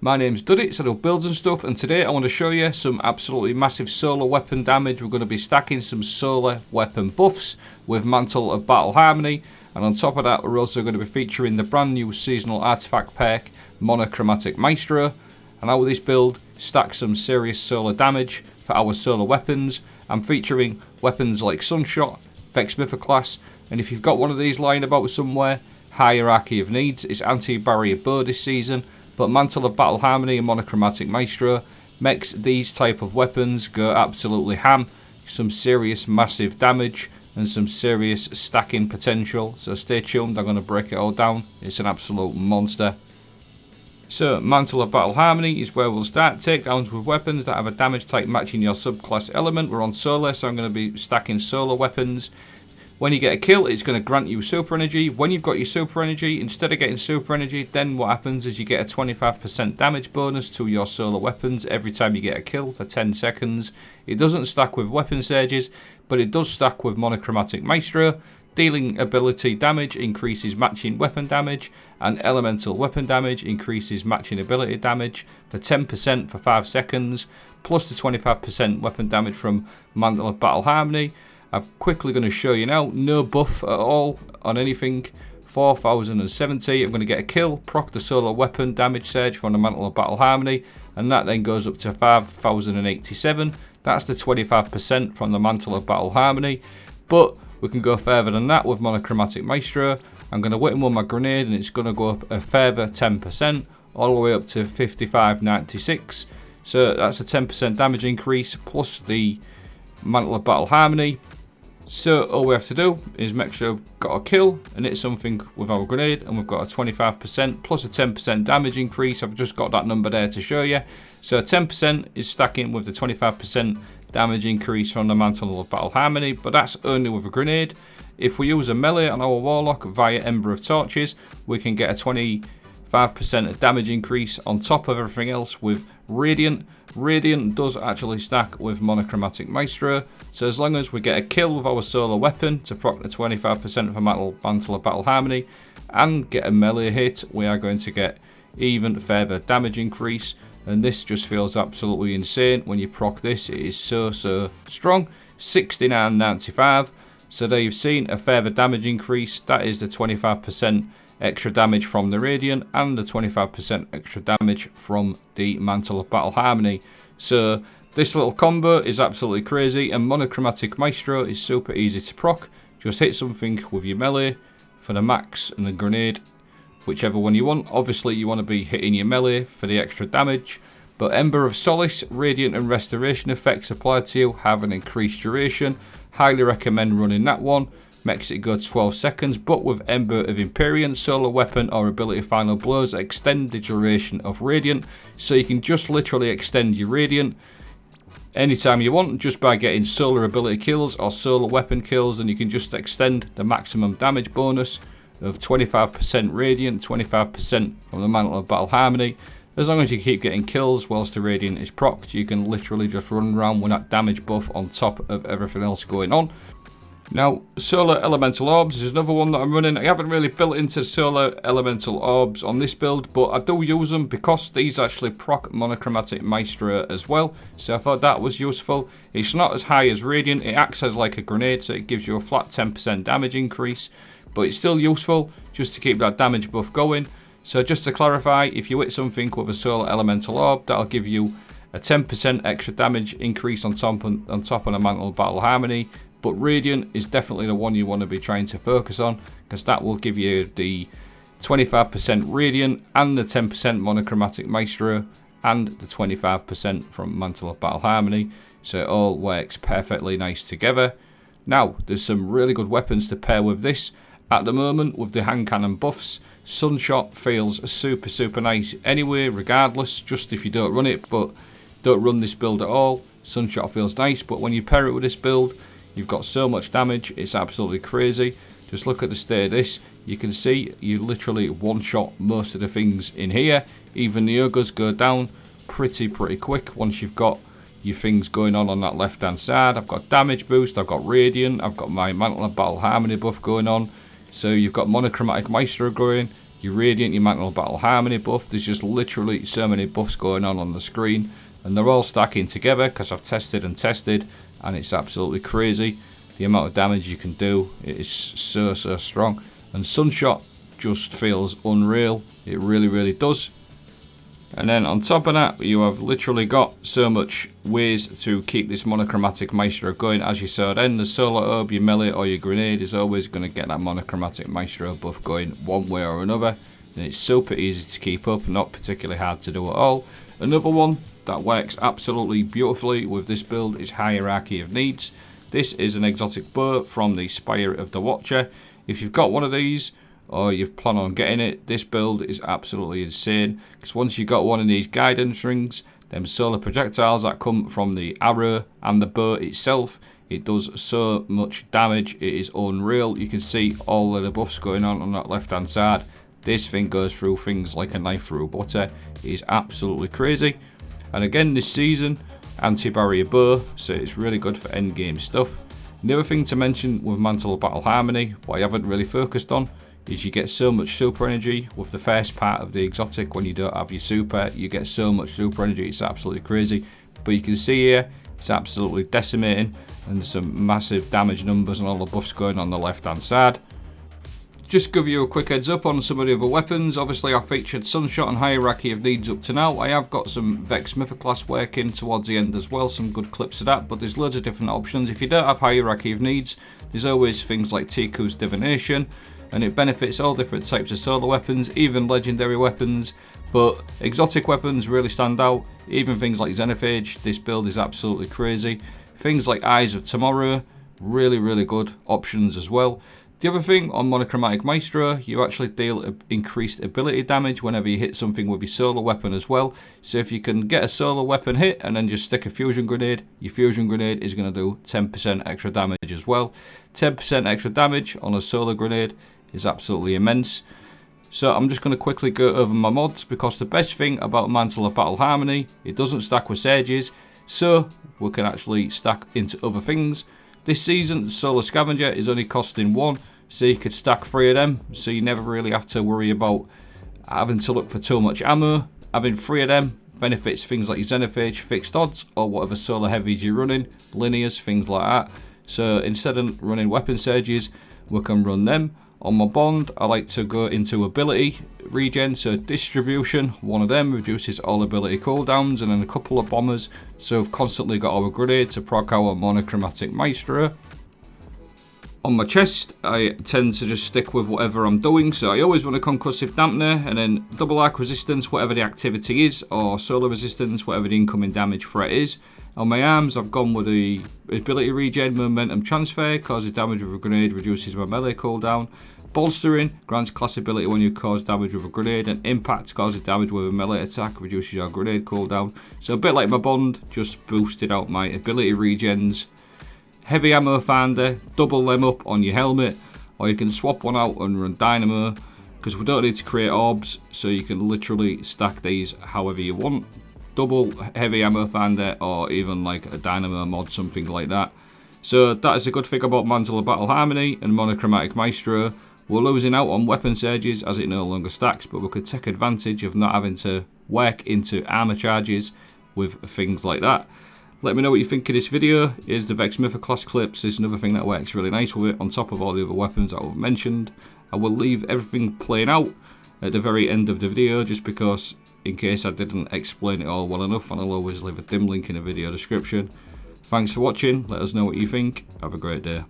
My name's Duddits, I do builds and stuff, and today I want to show you some absolutely massive solar weapon damage. We're going to be stacking some solar weapon buffs with Mantle of Battle Harmony, and on top of that we're also going to be featuring the brand new seasonal artifact perk, Monochromatic Maestro, and how this build stacks some serious solar damage for our solar weapons. I'm featuring weapons like Sunshot, Vex Mythoclast, and if you've got one of these lying about somewhere, hierarchy of needs. It's anti-barrier bow this season, but Mantle of Battle Harmony and Monochromatic Maestro makes these type of weapons go absolutely ham. Some serious massive damage and some serious stacking potential, so stay tuned, I'm going to break it all down. It's an absolute monster. So Mantle of Battle Harmony is where we'll start. Takedowns with weapons that have a damage type matching your subclass element. We're on solar, so I'm going to be stacking solar weapons. When you get a kill, it's going to grant you super energy. When you've got your super energy, instead of getting super energy, then what happens is you get a 25% damage bonus to your solar weapons every time you get a kill for 10 seconds. It doesn't stack with weapon surges, but it does stack with Monochromatic Maestro. Dealing ability damage increases matching weapon damage, and elemental weapon damage increases matching ability damage for 10% for 5 seconds, plus the 25% weapon damage from Mantle of Battle Harmony. I'm quickly going to show you now, no buff at all on anything. 4070, I'm going to get a kill, proc the solar weapon damage surge from the Mantle of Battle Harmony, and that then goes up to 5087. That's the 25% from the Mantle of Battle Harmony, but we can go further than that with Monochromatic Maestro. I'm going to whip him with my grenade and it's going to go up a further 10%, all the way up to 5596. So that's a 10% damage increase plus the Mantle of Battle Harmony. So all we have to do is make sure we've got a kill and hit something with our grenade, and we've got a 25% plus a 10% damage increase. I've just got that number there to show you. So 10% is stacking with the 25% damage increase from the Mantle of Battle Harmony, but that's only with a grenade. If we use a melee on our Warlock via Ember of Torches, we can get a 25% damage increase on top of everything else with Radiant. Radiant does actually stack with Monochromatic Maestro, so as long as we get a kill with our solar weapon to proc the 25% for Mantle of Battle Harmony and get a melee hit, we are going to get even further damage increase. And this just feels absolutely insane when you proc this. It is so strong. 6995. So there you've seen a further damage increase. That is the 25% extra damage from the Radiant and the 25% extra damage from the Mantle of Battle Harmony. So this little combo is absolutely crazy, and Monochromatic Maestro is super easy to proc. Just hit something with your melee for the max and the grenade, whichever one you want. Obviously you want to be hitting your melee for the extra damage, but Ember of Solace, Radiant and Restoration effects applied to you have an increased duration. Highly recommend running that one. Makes it go to 12 seconds, but with Ember of Empyrean, solar weapon or ability final blows extend the duration of Radiant, so you can just literally extend your Radiant anytime you want just by getting solar ability kills or solar weapon kills, and you can just extend the maximum damage bonus of 25% Radiant, 25% from the Mantle of Battle Harmony. As long as you keep getting kills whilst the Radiant is procced, you can literally just run around with that damage buff on top of everything else going on. Now, Solar Elemental Orbs is another one that I'm running. I haven't really built into Solar Elemental Orbs on this build, but I do use them because these actually proc Monochromatic Maestro as well. So I thought that was useful. It's not as high as Radiant. It acts as like a grenade, so it gives you a flat 10% damage increase. But it's still useful just to keep that damage buff going. So just to clarify, if you hit something with a Solar Elemental Orb, that'll give you a 10% extra damage increase on top of the Mantle of Battle Harmony. But Radiant is definitely the one you want to be trying to focus on, because that will give you the 25% Radiant and the 10% Monochromatic Maestro and the 25% from Mantle of Battle Harmony. So it all works perfectly nice together. Now, there's some really good weapons to pair with this. At the moment, with the hand cannon buffs, Sunshot feels super nice anyway, regardless, just if you don't run it, but don't run this build at all. Sunshot feels nice, but when you pair it with this build, you've got so much damage, it's absolutely crazy. Just look at the state of this. You can see you literally one-shot most of the things in here. Even the ogres go down pretty quick once you've got your things going on that left-hand side. I've got damage boost, I've got Radiant, I've got my Mantle of Battle Harmony buff going on. So you've got Monochromatic Maestro going, your Radiant, your Mantle Battle Harmony buff. There's just literally so many buffs going on the screen, and they're all stacking together because I've tested and tested, and it's absolutely crazy the amount of damage you can do. It is so strong, and Sunshot just feels unreal. It really does. And then on top of that, you have literally got so much ways to keep this monochromatic maestro going. As you saw then, the solar orb, your melee or your grenade is always going to get that monochromatic maestro buff going one way or another, and it's super easy to keep up, not particularly hard to do at all. Another one that works absolutely beautifully with this build is Hierarchy of Needs. This is an exotic bow from the Spire of the Watcher. If you've got one of these, or you plan on getting it, this build is absolutely insane, because once you got one of these guidance rings, them solar projectiles that come from the arrow and the bow itself, it does so much damage. It is unreal. You can see all of the buffs going on that left hand side. This thing goes through things like a knife through butter. It is absolutely crazy. And again, this season, anti-barrier bow, so it's really good for end game stuff. The other thing to mention with Mantle Battle Harmony, what I haven't really focused on, is you get so much super energy with the first part of the exotic. When you don't have your super, you get so much super energy, it's absolutely crazy. But you can see here, it's absolutely decimating, and there's some massive damage numbers and all the buffs going on the left hand side. Just give you a quick heads up on some of the other weapons. Obviously I featured Sunshot and Hierarchy of Needs up to now. I have got some Vex Mythoclast working towards the end as well, some good clips of that, but there's loads of different options. If you don't have Hierarchy of Needs, there's always things like Tiku's Divination, and it benefits all different types of solar weapons, even legendary weapons, but exotic weapons really stand out. Even things like Xenophage, this build is absolutely crazy. Things like Eyes of Tomorrow, really good options as well. The other thing on Monochromatic Maestro, you actually deal increased ability damage whenever you hit something with your solar weapon as well. So if you can get a solar weapon hit and then just stick a fusion grenade, your fusion grenade is going to do 10% extra damage as well. 10% extra damage on a solar grenade is absolutely immense. So I'm just going to quickly go over my mods, because the best thing about Mantle of Battle Harmony, it doesn't stack with Surges, so we can actually stack into other things. This season, the Solar Scavenger is only costing 1, so you could stack 3 of them, so you never really have to worry about having to look for too much ammo. Having 3 of them benefits things like Xenophage, Fixed Odds, or whatever solar heavies you're running, Linears, things like that. So instead of running Weapon Surges, we can run them. On my Bond, I like to go into ability regen, so Distribution, one of them reduces all ability cooldowns, and then a couple of bombers, so we've constantly got our grenade to proc our Monochromatic Maestro. On my chest, I tend to just stick with whatever I'm doing, so I always run a Concussive Dampener, and then Double Arc Resistance, whatever the activity is, or Solar Resistance, whatever the incoming damage threat is. On my arms, I've gone with the ability regen, Momentum Transfer, causes damage with a grenade, reduces my melee cooldown. Bolstering grants class ability when you cause damage with a grenade, and Impact causes damage with a melee attack, reduces your grenade cooldown. So a bit like my Bond, just boosted out my ability regens. Heavy Ammo Finder, double them up on your helmet, or you can swap one out and run Dynamo, because we don't need to create orbs, so you can literally stack these however you want. Double Heavy Ammo Finder, or even like a Dynamo mod, something like that. So that is a good thing about Mantle of Battle Harmony and Monochromatic Maestro. We're losing out on weapon surges as it no longer stacks, but we could take advantage of not having to work into armor charges with things like that. Let me know what you think of this video. Here's the Vex Mythoclast clips. There's another thing that works really nice with it on top of all the other weapons that I've mentioned. I will leave everything playing out at the very end of the video, just because in case I didn't explain it all well enough, and I'll always leave a dim link in the video description. Thanks for watching. Let us know what you think. Have a great day.